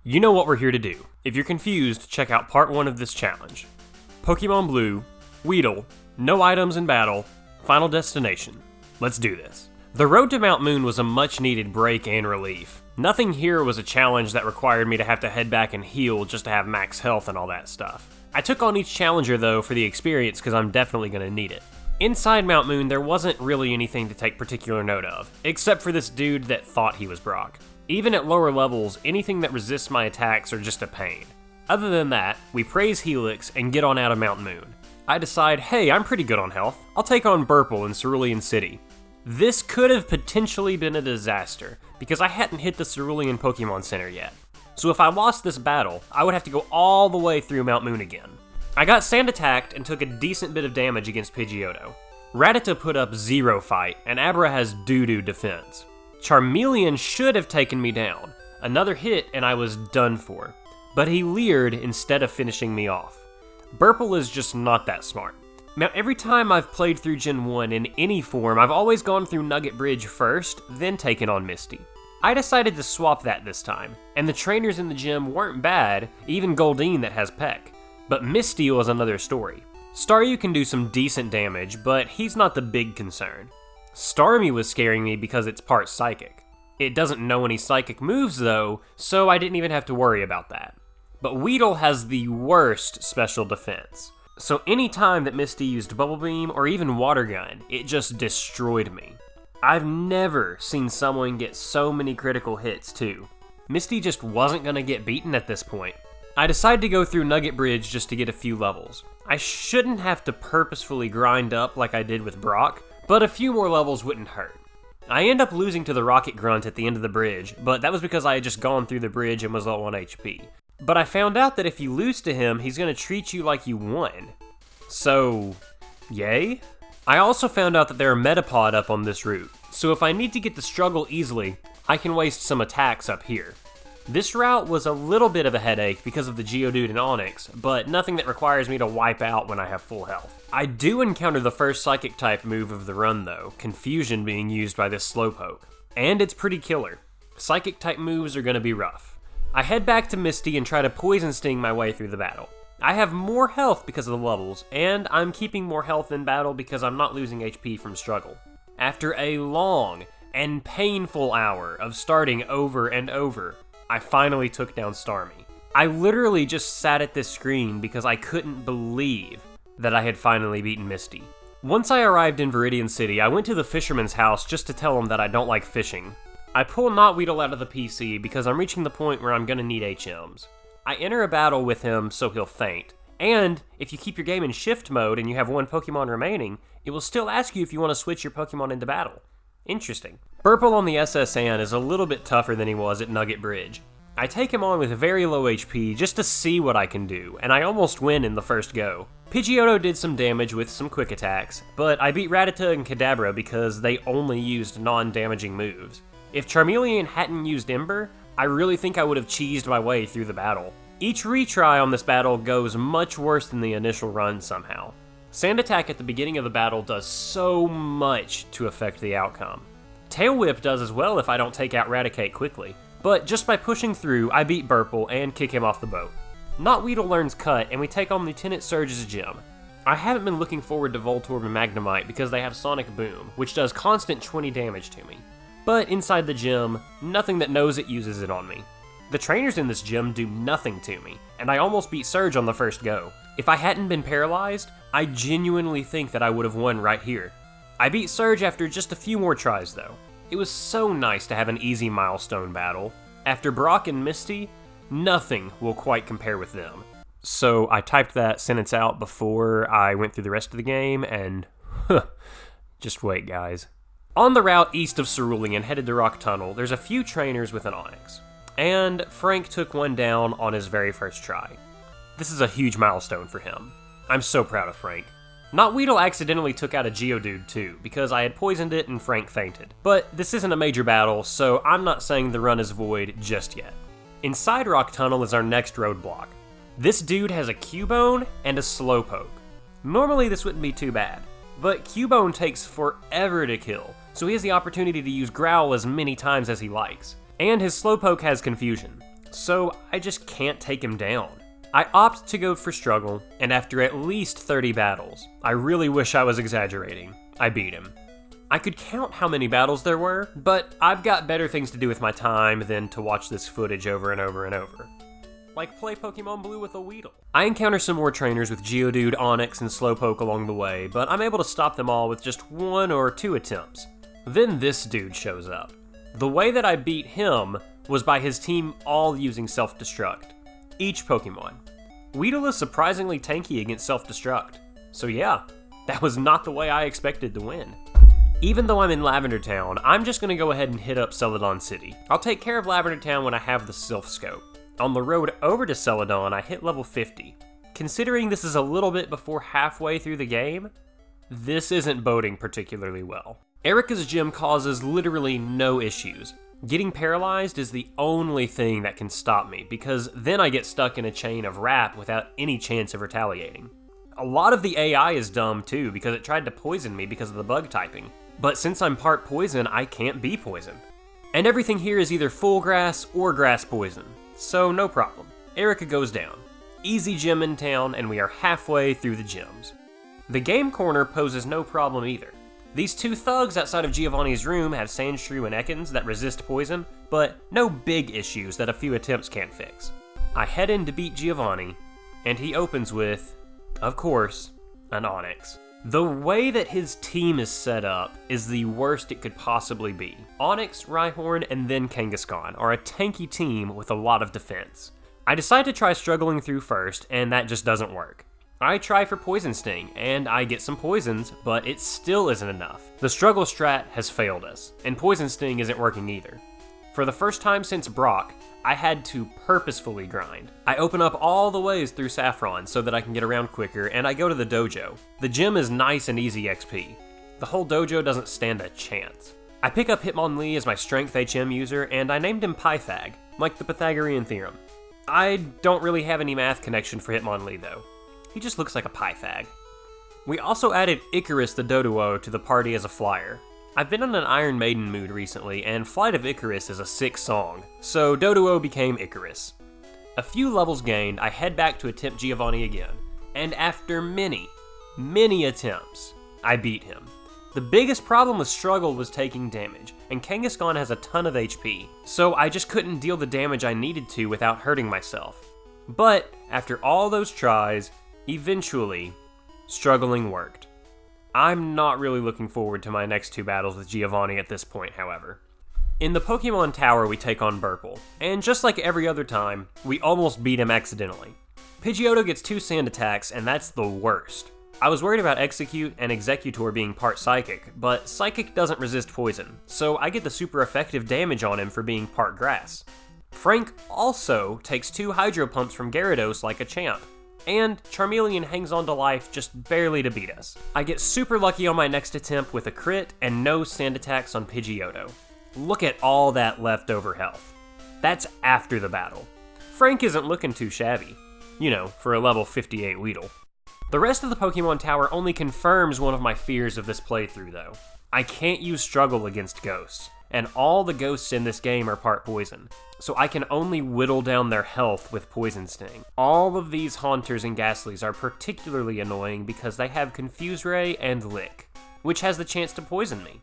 You know what we're here to do. If you're confused, check out part 1 of this challenge. Pokemon Blue, Weedle, no items in battle, final destination. Let's do this. The road to Mount Moon was a much needed break and relief. Nothing here was a challenge that required me to have to head back and heal just to have max health and all that stuff. I took on each challenger though for the experience because I'm definitely going to need it. Inside Mount Moon there wasn't really anything to take particular note of, except for this dude that thought he was Brock. Even at lower levels, anything that resists my attacks are just a pain. Other than that, we praise Helix and get on out of Mount Moon. I decide, hey, I'm pretty good on health. I'll take on Burple in Cerulean City. This could have potentially been a disaster, because I hadn't hit the Cerulean Pokemon Center yet. So if I lost this battle, I would have to go all the way through Mount Moon again. I got sand attacked and took a decent bit of damage against Pidgeotto. Rattata put up 0 fight, and Abra has doo-doo defense. Charmeleon should have taken me down. Another hit and I was done for. But he leered instead of finishing me off. Burple is just not that smart. Now every time I've played through Gen 1 in any form, I've always gone through Nugget Bridge first, then taken on Misty. I decided to swap that this time, and the trainers in the gym weren't bad, even Goldeen that has Peck. But Misty was another story. Staryu can do some decent damage, but he's not the big concern. Starmie was scaring me because it's part psychic. It doesn't know any psychic moves though, so I didn't even have to worry about that. But Weedle has the worst special defense. So any time that Misty used Bubble Beam or even Water Gun, it just destroyed me. I've never seen someone get so many critical hits too. Misty just wasn't gonna get beaten at this point. I decided to go through Nugget Bridge just to get a few levels. I shouldn't have to purposefully grind up like I did with Brock, but a few more levels wouldn't hurt. I end up losing to the Rocket Grunt at the end of the bridge, but that was because I had just gone through the bridge and was low on HP. But I found out that if you lose to him, he's going to treat you like you won. So, yay? I also found out that there are Metapod up on this route, so if I need to get the struggle easily, I can waste some attacks up here. This route was a little bit of a headache because of the Geodude and Onix, but nothing that requires me to wipe out when I have full health. I do encounter the first Psychic type move of the run though, Confusion being used by this Slowpoke. And it's pretty killer. Psychic type moves are gonna be rough. I head back to Misty and try to Poison Sting my way through the battle. I have more health because of the levels, and I'm keeping more health in battle because I'm not losing HP from struggle. After a long and painful hour of starting over and over, I finally took down Starmie. I literally just sat at this screen because I couldn't believe that I had finally beaten Misty. Once I arrived in Viridian City, I went to the fisherman's house just to tell him that I don't like fishing. I pull Knotweedle out of the PC because I'm reaching the point where I'm gonna need HMs. I enter a battle with him so he'll faint, and if you keep your game in shift mode and you have one Pokemon remaining, it will still ask you if you want to switch your Pokemon into battle. Interesting. Burple on the SSN is a little bit tougher than he was at Nugget Bridge. I take him on with very low HP just to see what I can do, and I almost win in the first go. Pidgeotto did some damage with some quick attacks, but I beat Rattata and Kadabra because they only used non-damaging moves. If Charmeleon hadn't used Ember, I really think I would have cheesed my way through the battle. Each retry on this battle goes much worse than the initial run somehow. Sand Attack at the beginning of the battle does so much to affect the outcome. Tail Whip does as well if I don't take out Raticate quickly, but just by pushing through, I beat Burple and kick him off the boat. Knotweedle learns Cut, and we take on Lieutenant Surge's gym. I haven't been looking forward to Voltorb and Magnemite because they have Sonic Boom, which does constant 20 damage to me. But inside the gym, nothing that knows it uses it on me. The trainers in this gym do nothing to me, and I almost beat Surge on the first go. If I hadn't been paralyzed, I genuinely think that I would have won right here. I beat Surge after just a few more tries though. It was so nice to have an easy milestone battle. After Brock and Misty, nothing will quite compare with them. So I typed that sentence out before I went through the rest of the game, and just wait guys. On the route east of Cerulean headed to Rock Tunnel, there's a few trainers with an Onix. And Frank took one down on his very first try. This is a huge milestone for him. I'm so proud of Frank. Knotweedle accidentally took out a Geodude too, because I had poisoned it and Frank fainted. But this isn't a major battle, so I'm not saying the run is void just yet. Inside Rock Tunnel is our next roadblock. This dude has a Cubone and a Slowpoke. Normally this wouldn't be too bad, but Cubone takes forever to kill, so he has the opportunity to use Growl as many times as he likes. And his Slowpoke has Confusion. so I just can't take him down. I opt to go for struggle, and after at least 30 battles, I really wish I was exaggerating, I beat him. I could count how many battles there were, but I've got better things to do with my time than to watch this footage over and over and over. Like play Pokemon Blue with a Weedle. I encounter some more trainers with Geodude, Onix, and Slowpoke along the way, but I'm able to stop them all with just 1 or 2 attempts. Then this dude shows up. The way that I beat him was by his team all using self-destruct. Each Pokemon. Weedle is surprisingly tanky against self-destruct. So yeah, that was not the way I expected to win. Even though I'm in Lavender Town, I'm just going to go ahead and hit up Celadon City. I'll take care of Lavender Town when I have the Sylph Scope. On the road over to Celadon, I hit level 50. Considering this is a little bit before halfway through the game, this isn't boding particularly well. Erica's gym causes literally no issues. Getting paralyzed is the only thing that can stop me, because then I get stuck in a chain of wrap without any chance of retaliating. A lot of the AI is dumb too, because it tried to poison me because of the bug typing. But since I'm part poison, I can't be poisoned. And everything here is either full grass or grass poison, so no problem. Erica goes down. Easy gym in town, and we are halfway through the gyms. The game corner poses no problem either. These 2 thugs outside of Giovanni's room have Sandshrew and Ekans that resist poison, but no big issues that a few attempts can't fix. I head in to beat Giovanni, and he opens with, of course, an Onix. The way that his team is set up is the worst it could possibly be. Onix, Rhyhorn, and then Kangaskhan are a tanky team with a lot of defense. I decide to try struggling through first, and that just doesn't work. I try for Poison Sting, and I get some poisons, but it still isn't enough. The struggle strat has failed us, and Poison Sting isn't working either. For the first time since Brock, I had to purposefully grind. I open up all the ways through Saffron so that I can get around quicker, and I go to the dojo. The gym is nice and easy XP. The whole dojo doesn't stand a chance. I pick up Hitmonlee as my strength HM user, and I named him Pythag, like the Pythagorean theorem. I don't really have any math connection for Hitmonlee though. He just looks like a Pythag. We also added Icarus the Doduo to the party as a flyer. I've been on an Iron Maiden mood recently, and Flight of Icarus is a sick song, so Doduo became Icarus. A few levels gained, I head back to attempt Giovanni again, and after many attempts, I beat him. The biggest problem with struggle was taking damage, and Kangaskhan has a ton of HP, so I just couldn't deal the damage I needed to without hurting myself. But after all those tries, eventually, struggling worked. I'm not really looking forward to my next 2 battles with Giovanni at this point, however. In the Pokemon Tower, we take on Burple, and just like every other time, we almost beat him accidentally. Pidgeotto gets 2 sand attacks, and that's the worst. I was worried about Execute and Executor being part Psychic, but Psychic doesn't resist poison, so I get the super effective damage on him for being part Grass. Frank also takes 2 Hydro Pumps from Gyarados like a champ, and Charmeleon hangs on to life just barely to beat us. I get super lucky on my next attempt with a crit and no sand attacks on Pidgeotto. Look at all that leftover health. That's after the battle. Frank isn't looking too shabby, you know, for a level 58 Weedle. The rest of the Pokemon Tower only confirms one of my fears of this playthrough though. I can't use struggle against ghosts, and all the ghosts in this game are part poison, so I can only whittle down their health with Poison Sting. All of these Haunters and Ghastlies are particularly annoying because they have Confuse Ray and Lick, which has the chance to poison me.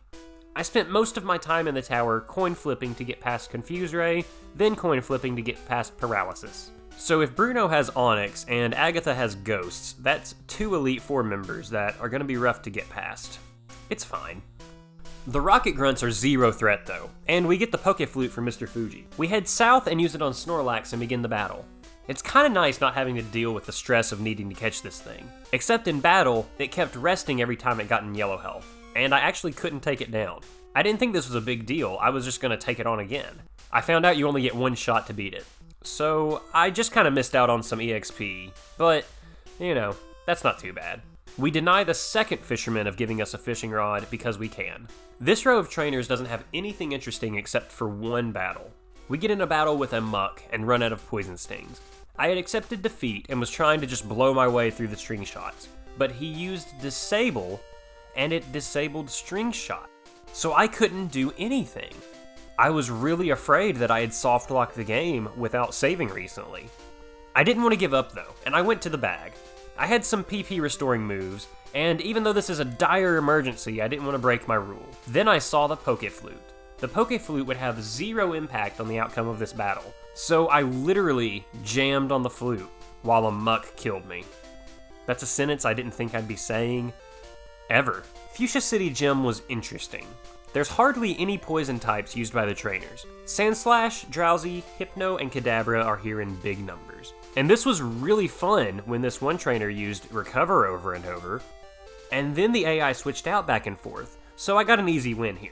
I spent most of my time in the tower coin flipping to get past Confuse Ray, then coin flipping to get past Paralysis. So if Bruno has Onix and Agatha has Ghosts, that's 2 Elite Four members that are going to be rough to get past. It's fine. The Rocket Grunts are zero threat though, and we get the Pokeflute from Mr. Fuji. We head south and use it on Snorlax and begin the battle. It's kinda nice not having to deal with the stress of needing to catch this thing. Except in battle, it kept resting every time it got in yellow health, and I actually couldn't take it down. I didn't think this was a big deal, I was just gonna take it on again. I found out you only get 1 shot to beat it. So I just kinda missed out on some EXP, but, you know, that's not too bad. We deny the second fisherman of giving us a fishing rod because we can. This row of trainers doesn't have anything interesting except for 1 battle. We get in a battle with a Muck and run out of Poison Stings. I had accepted defeat and was trying to just blow my way through the string shots, but he used Disable, and it disabled String Shot, so I couldn't do anything. I was really afraid that I had soft locked the game without saving recently. I didn't want to give up though, and I went to the bag. I had some PP restoring moves, and even though this is a dire emergency, I didn't want to break my rule. Then I saw the Poke Flute. The Poke Flute would have 0 impact on the outcome of this battle, so I literally jammed on the flute while a muck killed me. That's a sentence I didn't think I'd be saying ever. Fuchsia City Gym was interesting. There's hardly any poison types used by the trainers. Sandslash, Drowsy, Hypno, and Kadabra are here in big numbers. And this was really fun when this one trainer used Recover over and over, and then the AI switched out back and forth, so I got an easy win here.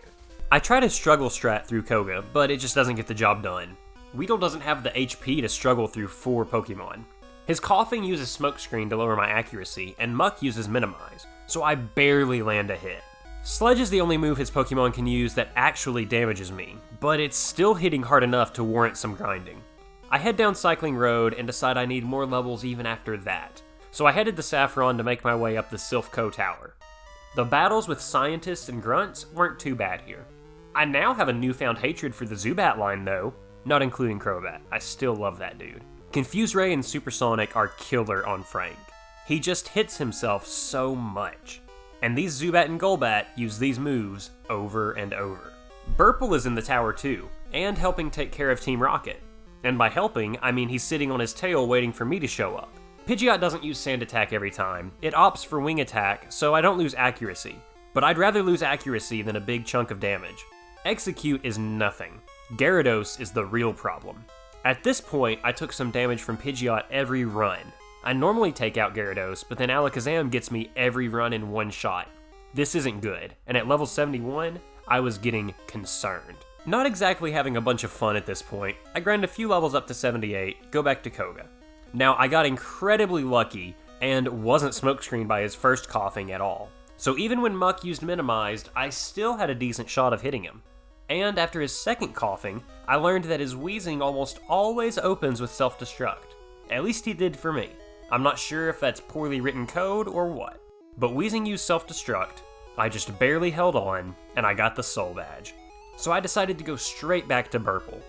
I tried a struggle strat through Koga, but it just doesn't get the job done. Weedle doesn't have the HP to struggle through 4 Pokemon. His Coughing uses Smokescreen to lower my accuracy, and Muck uses Minimize, so I barely land a hit. Sledge is the only move his Pokemon can use that actually damages me, but it's still hitting hard enough to warrant some grinding. I head down Cycling Road and decide I need more levels even after that, so I headed to Saffron to make my way up the Silphco Tower. The battles with scientists and grunts weren't too bad here. I now have a newfound hatred for the Zubat line though, not including Crobat. I still love that dude. Confuse Ray and Supersonic are killer on Frank. He just hits himself so much. And these Zubat and Golbat use these moves over and over. Burple is in the tower too, and helping take care of Team Rocket. And by helping, I mean he's sitting on his tail waiting for me to show up. Pidgeot doesn't use Sand Attack every time. It opts for Wing Attack, so I don't lose accuracy. But I'd rather lose accuracy than a big chunk of damage. Execute is nothing. Gyarados is the real problem. At this point, I took some damage from Pidgeot every run. I normally take out Gyarados, but then Alakazam gets me every run in one shot. This isn't good, and at level 71, I was getting concerned. Not exactly having a bunch of fun at this point, I grind a few levels up to 78, go back to Koga. Now, I got incredibly lucky, and wasn't smokescreened by his first Coughing at all. So even when Muck used Minimized, I still had a decent shot of hitting him. And after his second Coughing, I learned that his Wheezing almost always opens with Self-Destruct. At least he did for me. I'm not sure if that's poorly written code or what. But Wheezing used Self-Destruct, I just barely held on, and I got the Soul Badge. So I decided to go straight back to Burple.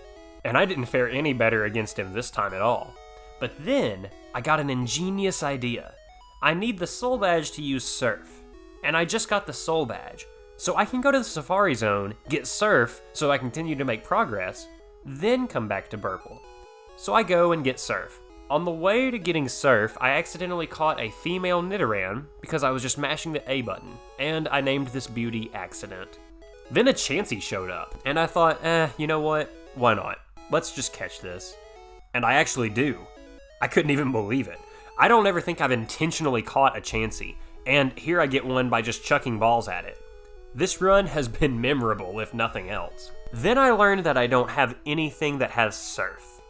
And I didn't fare any better against him this time at all. But then, I got an ingenious idea. I need the Soul Badge to use Surf. And I just got the Soul Badge. So I can go to the Safari Zone, get Surf so I continue to make progress, then come back to Burple. So I go and get Surf. On the way to getting Surf, I accidentally caught a female Nidoran because I was just mashing the A button, and I named this beauty Accident. Then a Chansey showed up, and I thought, you know what? Why not? Let's just catch this. And I actually do. I couldn't even believe it. I don't ever think I've intentionally caught a Chansey, and here I get one by just chucking balls at it. This run has been memorable, if nothing else. Then I learned that I don't have anything that has Surf.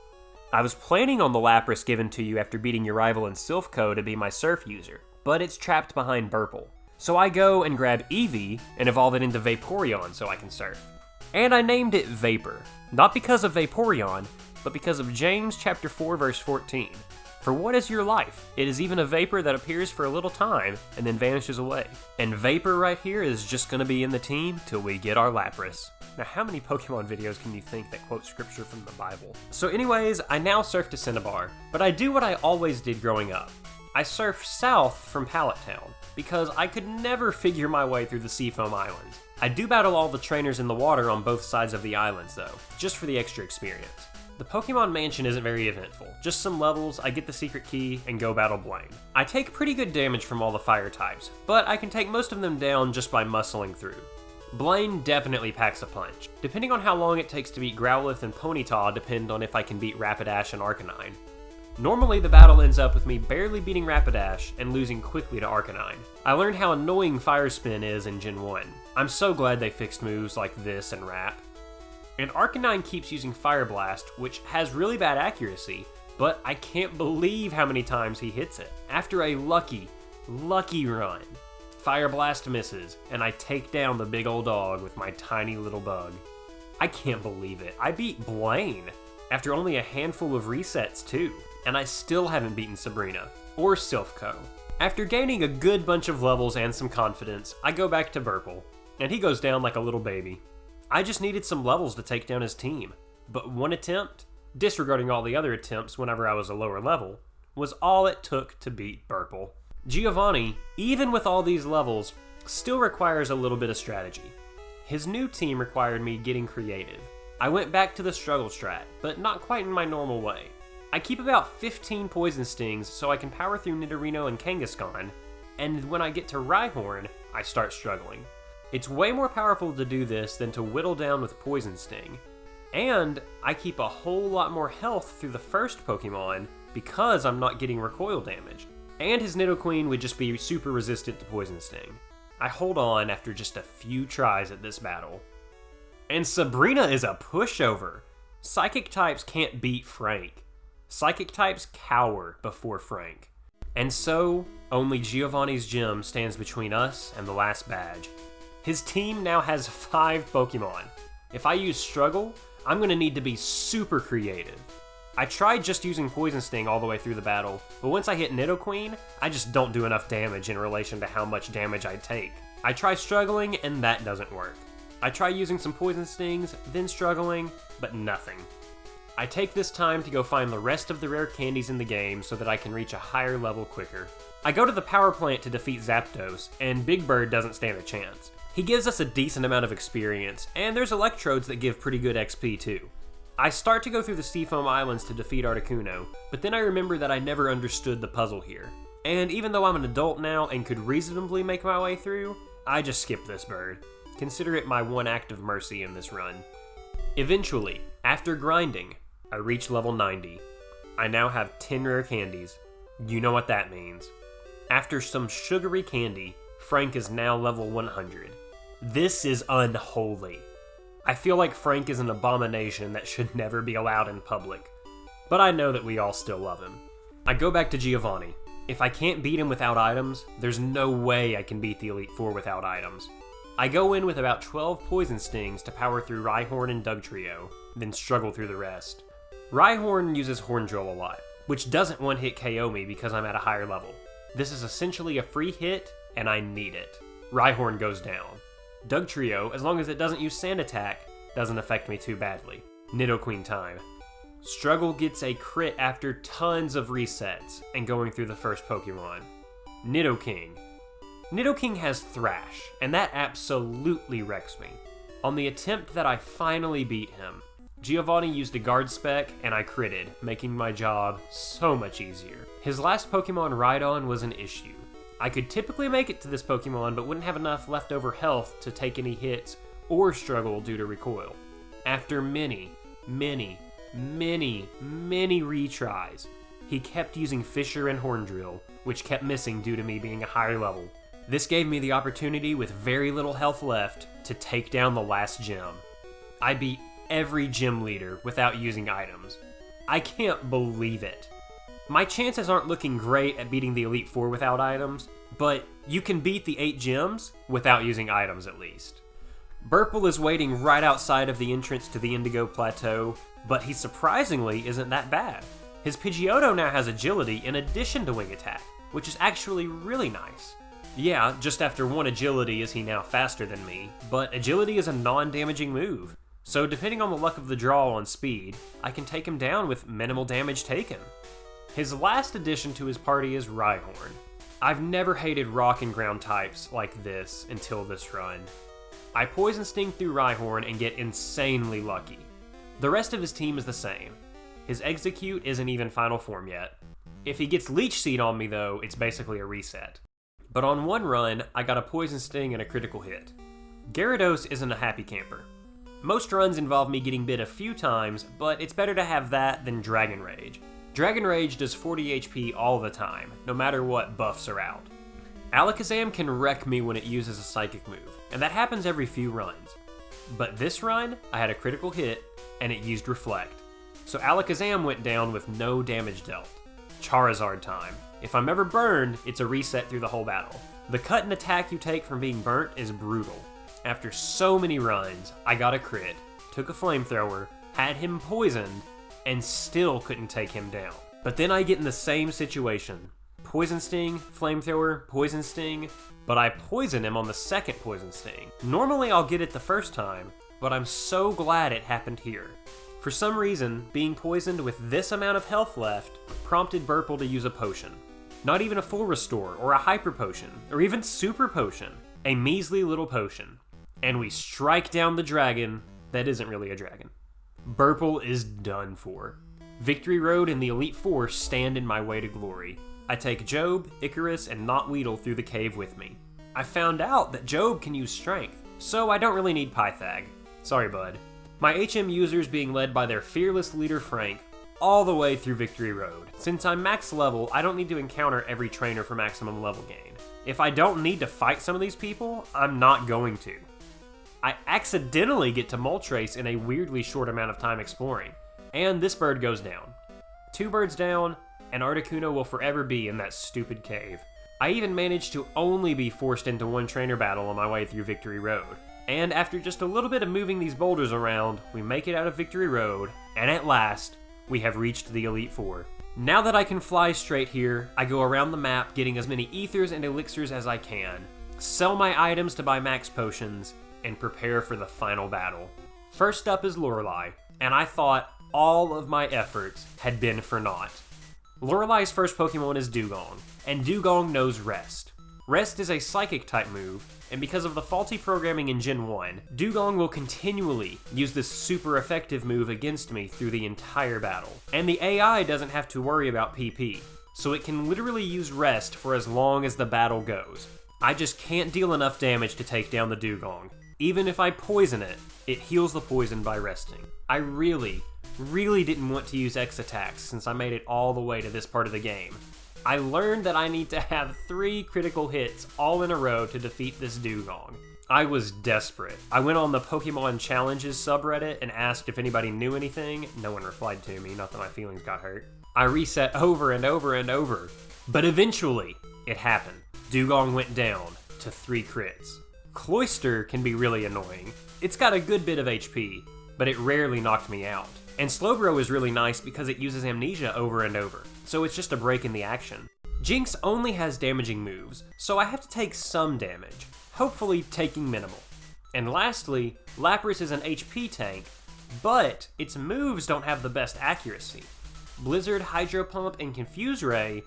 I was planning on the Lapras given to you after beating your rival in Silphco to be my Surf user, but it's trapped behind Burple. So I go and grab Eevee and evolve it into Vaporeon so I can Surf. And I named it Vapor, not because of Vaporeon, but because of James chapter 4 verse 14. For what is your life? It is even a vapor that appears for a little time and then vanishes away. And Vapor right here is just gonna be in the team till we get our Lapras. Now how many Pokemon videos can you think that quote scripture from the Bible? So anyways, I now surf to Cinnabar, but I do what I always did growing up. I surf south from Pallet Town, because I could never figure my way through the Seafoam Islands. I do battle all the trainers in the water on both sides of the islands though, just for the extra experience. The Pokemon Mansion isn't very eventful, just some levels, I get the secret key, and go battle Blaine. I take pretty good damage from all the fire types, but I can take most of them down just by muscling through. Blaine definitely packs a punch. Depending on how long it takes to beat Growlithe and Ponyta depend on if I can beat Rapidash and Arcanine. Normally the battle ends up with me barely beating Rapidash and losing quickly to Arcanine. I learned how annoying Fire Spin is in Gen 1. I'm so glad they fixed moves like this and Rap. And Arcanine keeps using Fire Blast, which has really bad accuracy, but I can't believe how many times he hits it. After a lucky run, Fire Blast misses, and I take down the big old dog with my tiny little bug. I can't believe it. I beat Blaine after only a handful of resets too, and I still haven't beaten Sabrina or Silphco. After gaining a good bunch of levels and some confidence, I go back to Burple, and he goes down like a little baby. I just needed some levels to take down his team, but one attempt, disregarding all the other attempts whenever I was a lower level, was all it took to beat Burple. Giovanni, even with all these levels, still requires a little bit of strategy. His new team required me getting creative. I went back to the struggle strat, but not quite in my normal way. I keep about 15 poison stings so I can power through Nidorino and Kangaskhan, and when I get to Rhyhorn, I start struggling. It's way more powerful to do this than to whittle down with Poison Sting, and I keep a whole lot more health through the first Pokemon because I'm not getting recoil damage, and his Nidoqueen would just be super resistant to Poison Sting. I hold on after just a few tries at this battle. And Sabrina is a pushover. Psychic types can't beat Frank. Psychic types cower before Frank. And so, only Giovanni's gym stands between us and the last badge. His team now has 5 Pokemon. If I use Struggle, I'm going to need to be super creative. I tried just using Poison Sting all the way through the battle, but once I hit Nidoqueen, I just don't do enough damage in relation to how much damage I take. I try struggling, and that doesn't work. I try using some Poison Stings, then struggling, but nothing. I take this time to go find the rest of the rare candies in the game so that I can reach a higher level quicker. I go to the power plant to defeat Zapdos, and Big Bird doesn't stand a chance. He gives us a decent amount of experience, and there's Electrodes that give pretty good XP too. I start to go through the Seafoam Islands to defeat Articuno, but then I remember that I never understood the puzzle here. And even though I'm an adult now and could reasonably make my way through, I just skip this bird. Consider it my one act of mercy in this run. Eventually, after grinding, I reach level 90. I now have 10 rare candies. You know what that means. After some sugary candy, Frank is now level 100. This is unholy. I feel like Frank is an abomination that should never be allowed in public, but I know that we all still love him. I go back to Giovanni. If I can't beat him without items, there's no way I can beat the Elite Four without items. I go in with about 12 Poison Stings to power through Rhyhorn and Dugtrio, then struggle through the rest. Rhyhorn uses Horn Drill a lot, which doesn't one-hit KO me because I'm at a higher level. This is essentially a free hit, and I need it. Rhyhorn goes down. Dugtrio, as long as it doesn't use Sand Attack, doesn't affect me too badly. Nidoqueen time. Struggle gets a crit after tons of resets and going through the first Pokemon. Nidoking. Nidoking has Thrash, and that absolutely wrecks me. On the attempt that I finally beat him, Giovanni used a Guard Spec and I critted, making my job so much easier. His last Pokemon Rhydon was an issue. I could typically make it to this Pokemon, but wouldn't have enough leftover health to take any hits or struggle due to recoil. After many retries, he kept using Fissure and Horn Drill, which kept missing due to me being a higher level. This gave me the opportunity, with very little health left, to take down the last gym. I beat every gym leader without using items. I can't believe it. My chances aren't looking great at beating the Elite Four without items, but you can beat the 8 gyms without using items at least. Burple is waiting right outside of the entrance to the Indigo Plateau, but he surprisingly isn't that bad. His Pidgeotto now has agility in addition to wing attack, which is actually really nice. Yeah, just after 1 agility is he now faster than me, but agility is a non-damaging move, so depending on the luck of the draw on speed, I can take him down with minimal damage taken. His last addition to his party is Rhyhorn. I've never hated rock and ground types like this until this run. I Poison Sting through Rhyhorn and get insanely lucky. The rest of his team is the same. His Execute isn't even final form yet. If he gets Leech Seed on me though, it's basically a reset. But on one run, I got a Poison Sting and a critical hit. Gyarados isn't a happy camper. Most runs involve me getting bit a few times, but it's better to have that than Dragon Rage. Dragon Rage does 40 HP all the time, no matter what buffs are out. Alakazam can wreck me when it uses a Psychic move, and that happens every few runs. But this run, I had a critical hit, and it used Reflect. So Alakazam went down with no damage dealt. Charizard time. If I'm ever burned, it's a reset through the whole battle. The cut and attack you take from being burnt is brutal. After so many runs, I got a crit, took a flamethrower, had him poisoned, and still couldn't take him down. But then I get in the same situation. Poison Sting, Flamethrower, Poison Sting, but I poison him on the second Poison Sting. Normally I'll get it the first time, but I'm so glad it happened here. For some reason, being poisoned with this amount of health left prompted Burple to use a potion. Not even a full restore, or a hyper potion, or even super potion. A measly little potion. And we strike down the dragon that isn't really a dragon. Burple is done for. Victory Road and the Elite Four stand in my way to glory. I take Job, Icarus, and not Weedle through the cave with me. I found out that Job can use strength, so I don't really need Pythag. Sorry, bud. My HM users being led by their fearless leader Frank all the way through Victory Road. Since I'm max level, I don't need to encounter every trainer for maximum level gain. If I don't need to fight some of these people, I'm not going to. I accidentally get to Moltres in a weirdly short amount of time exploring, and this bird goes down. 2 birds down, and Articuno will forever be in that stupid cave. I even managed to only be forced into 1 trainer battle on my way through Victory Road. And after just a little bit of moving these boulders around, we make it out of Victory Road, and at last, we have reached the Elite Four. Now that I can fly straight here, I go around the map getting as many ethers and elixirs as I can, sell my items to buy max potions, and prepare for the final battle. First up is Lorelei, and I thought all of my efforts had been for naught. Lorelei's first Pokemon is Dugong, and Dugong knows Rest. Rest is a Psychic type move, and because of the faulty programming in Gen 1, Dugong will continually use this super effective move against me through the entire battle. And the AI doesn't have to worry about PP, so it can literally use Rest for as long as the battle goes. I just can't deal enough damage to take down the Dugong. Even if I poison it, it heals the poison by resting. I really didn't want to use X attacks since I made it all the way to this part of the game. I learned that I need to have 3 critical hits all in a row to defeat this Dugong. I was desperate. I went on the Pokemon Challenges subreddit and asked if anybody knew anything. No one replied to me, not that my feelings got hurt. I reset over and over and over, but eventually it happened. Dugong went down to 3 crits. Cloyster can be really annoying. It's got a good bit of HP, but it rarely knocked me out. And Slowbro is really nice because it uses Amnesia over and over, so it's just a break in the action. Jinx only has damaging moves, so I have to take some damage, hopefully taking minimal. And lastly, Lapras is an HP tank, but its moves don't have the best accuracy. Blizzard, Hydro Pump, and Confuse Ray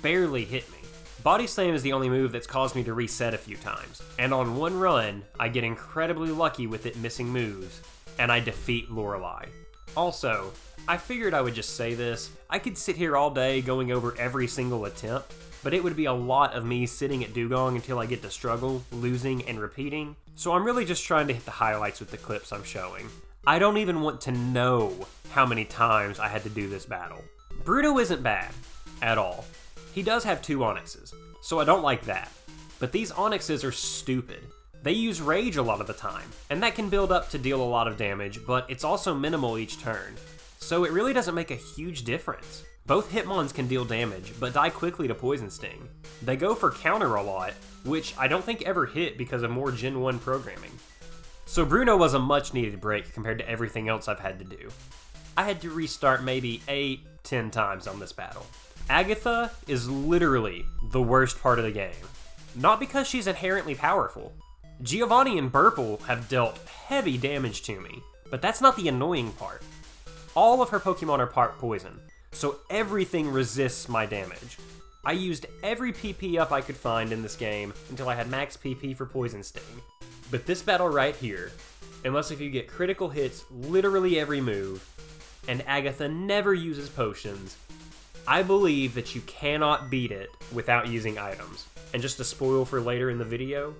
barely hit me. Body Slam is the only move that's caused me to reset a few times, and on one run, I get incredibly lucky with it missing moves, and I defeat Lorelei. Also, I figured I would just say this, I could sit here all day going over every single attempt, but it would be a lot of me sitting at Dugong until I get to struggle, losing, and repeating, so I'm really just trying to hit the highlights with the clips I'm showing. I don't even want to know how many times I had to do this battle. Bruno isn't bad, at all. He does have 2 Onyxes, so I don't like that. But these Onyxes are stupid. They use Rage a lot of the time, and that can build up to deal a lot of damage, but it's also minimal each turn. So it really doesn't make a huge difference. Both Hitmons can deal damage, but die quickly to Poison Sting. They go for counter a lot, which I don't think ever hit because of more Gen 1 programming. So Bruno was a much needed break compared to everything else I've had to do. I had to restart maybe 8-10 times on this battle. Agatha is literally the worst part of the game. Not because she's inherently powerful. Giovanni and Burple have dealt heavy damage to me, but that's not the annoying part. All of her Pokemon are part poison, so everything resists my damage. I used every PP up I could find in this game until I had max PP for Poison Sting. But this battle right here, unless if you get critical hits literally every move, and Agatha never uses potions, I believe that you cannot beat it without using items. And just a spoil for later in the video,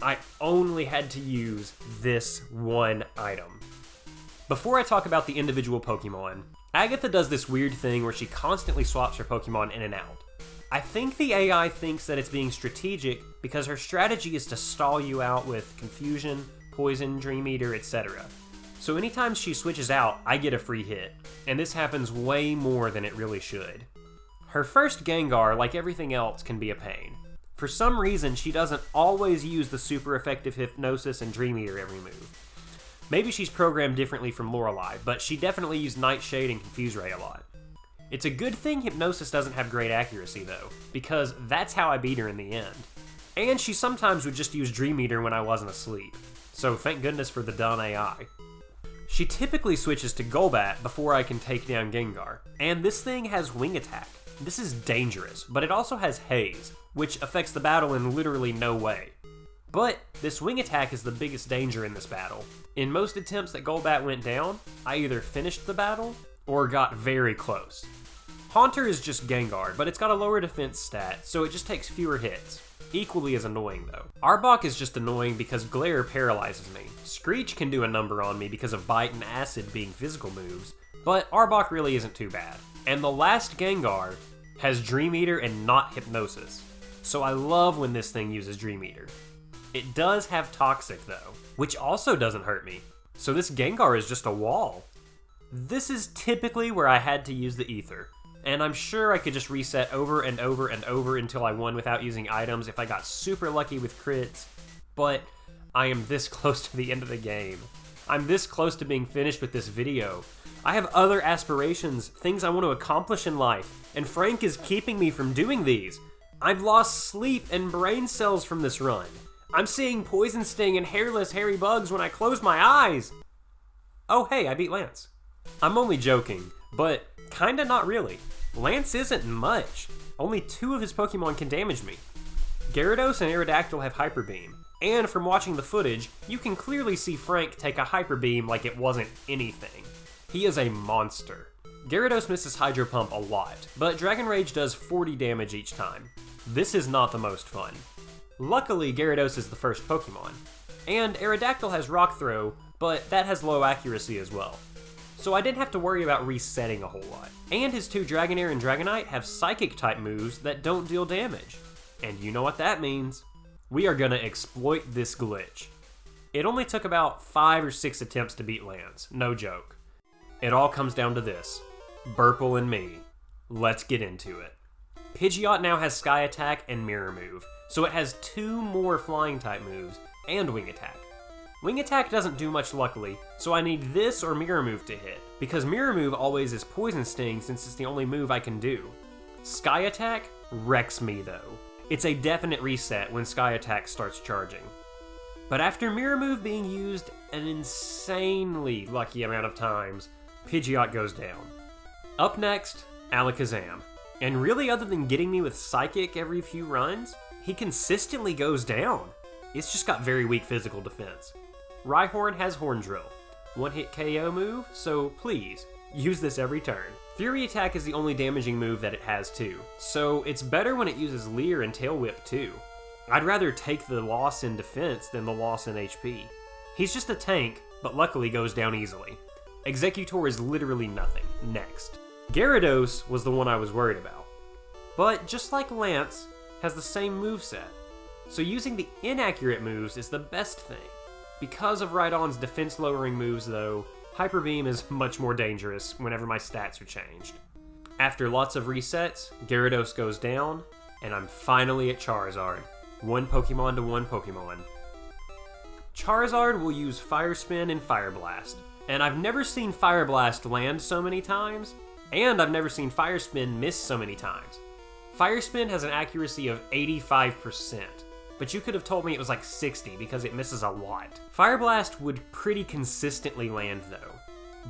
I only had to use this one item. Before I talk about the individual Pokemon, Agatha does this weird thing where she constantly swaps her Pokemon in and out. I think the AI thinks that it's being strategic because her strategy is to stall you out with Confusion, Poison, Dream Eater, etc. So anytime she switches out, I get a free hit, and this happens way more than it really should. Her first Gengar, like everything else, can be a pain. For some reason, she doesn't always use the super effective Hypnosis and Dream Eater every move. Maybe she's programmed differently from Lorelei, but she definitely used Nightshade and Confuse Ray a lot. It's a good thing Hypnosis doesn't have great accuracy though, because that's how I beat her in the end. And she sometimes would just use Dream Eater when I wasn't asleep. so thank goodness for the Dun AI. She typically switches to Golbat before I can take down Gengar, and this thing has Wing Attack. This is dangerous, but it also has Haze, which affects the battle in literally no way. But this Wing Attack is the biggest danger in this battle. In most attempts that Golbat went down, I either finished the battle or got very close. Haunter is just Gengar, but it's got a lower defense stat, so it just takes fewer hits. Equally as annoying though. Arbok is just annoying because Glare paralyzes me. Screech can do a number on me because of Bite and Acid being physical moves, but Arbok really isn't too bad. And the last Gengar has Dream Eater and not Hypnosis, so I love when this thing uses Dream Eater. It does have Toxic though, which also doesn't hurt me, so this Gengar is just a wall. This is typically where I had to use the Ether, and I'm sure I could just reset over and over and over until I won without using items if I got super lucky with crits, but I am this close to the end of the game. I'm this close to being finished with this video. I have other aspirations, things I want to accomplish in life, and Frank is keeping me from doing these. I've lost sleep and brain cells from this run. I'm seeing Poison Sting and hairless hairy bugs when I close my eyes. Oh hey, I beat Lance. I'm only joking, but kinda not really. Lance isn't much. Only 2 of his Pokemon can damage me. Gyarados and Aerodactyl have Hyper Beam, and from watching the footage, you can clearly see Frank take a Hyper Beam like it wasn't anything. He is a monster. Gyarados misses Hydro Pump a lot, but Dragon Rage does 40 damage each time. This is not the most fun. Luckily, Gyarados is the first Pokemon, and Aerodactyl has Rock Throw, but that has low accuracy as well. So I didn't have to worry about resetting a whole lot. And his 2 Dragonair and Dragonite have Psychic-type moves that don't deal damage. And you know what that means. We are gonna exploit this glitch. It only took about 5 or 6 attempts to beat Lance, no joke. It all comes down to this. Burple and me. Let's get into it. Pidgeot now has Sky Attack and Mirror Move, so it has 2 more Flying-type moves and Wing Attack. Wing Attack doesn't do much luckily, so I need this or Mirror Move to hit, because Mirror Move always is Poison Sting since it's the only move I can do. Sky Attack wrecks me though. It's a definite reset when Sky Attack starts charging. But after Mirror Move being used an insanely lucky amount of times, Pidgeot goes down. Up next, Alakazam. And really other than getting me with Psychic every few runs, he consistently goes down. It's just got very weak physical defense. Rhyhorn has Horn Drill, 1-hit KO move, so please, use this every turn. Fury Attack is the only damaging move that it has too, so it's better when it uses Leer and Tail Whip too. I'd rather take the loss in defense than the loss in HP. He's just a tank, but luckily goes down easily. Executor is literally nothing. Next. Gyarados was the one I was worried about. But just like Lance, has the same moveset. So using the inaccurate moves is the best thing. Because of Rhydon's defense lowering moves though, Hyper Beam is much more dangerous whenever my stats are changed. After lots of resets, Gyarados goes down, and I'm finally at Charizard. 1 Pokemon to 1 Pokemon. Charizard will use Fire Spin and Fire Blast, and I've never seen Fire Blast land so many times, and I've never seen Fire Spin miss so many times. Fire Spin has an accuracy of 85%. But you could have told me it was like 60 because it misses a lot. Fire Blast would pretty consistently land though.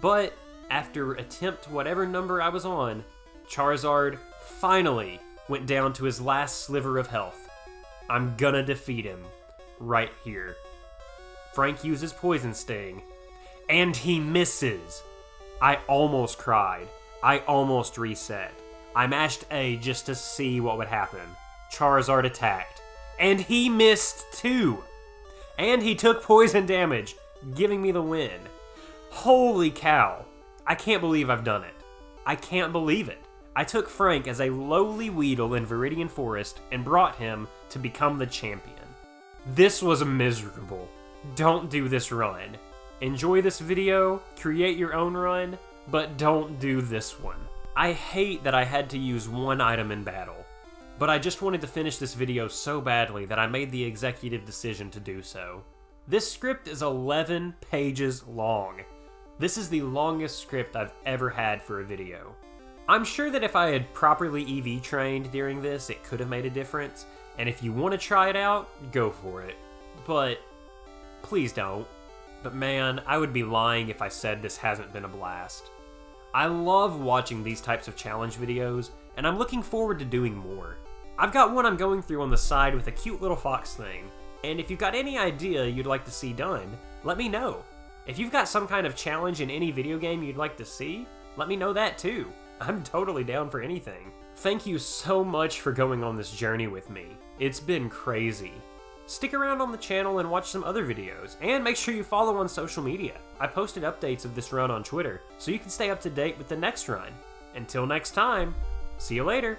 But after attempt whatever number I was on, Charizard finally went down to his last sliver of health. I'm gonna defeat him right here. Frank uses Poison Sting, and he misses. I almost cried. I almost reset. I mashed A just to see what would happen. Charizard attacked. And he missed too! And he took poison damage, giving me the win. Holy cow. I can't believe I've done it. I can't believe it. I took Frank as a lowly Weedle in Viridian Forest and brought him to become the champion. This was miserable. Don't do this run. Enjoy this video, create your own run, but don't do this one. I hate that I had to use 1 item in battle. But I just wanted to finish this video so badly that I made the executive decision to do so. This script is 11 pages long. This is the longest script I've ever had for a video. I'm sure that if I had properly EV trained during this, it could have made a difference, and if you want to try it out, go for it. But Please don't. But man, I would be lying if I said this hasn't been a blast. I love watching these types of challenge videos, and I'm looking forward to doing more. I've got one I'm going through on the side with a cute little fox thing, and if you've got any idea you'd like to see done, let me know. If you've got some kind of challenge in any video game you'd like to see, let me know that too. I'm totally down for anything. Thank you so much for going on this journey with me. It's been crazy. Stick around on the channel and watch some other videos, and make sure you follow on social media. I posted updates of this run on Twitter, so you can stay up to date with the next run. Until next time, see you later.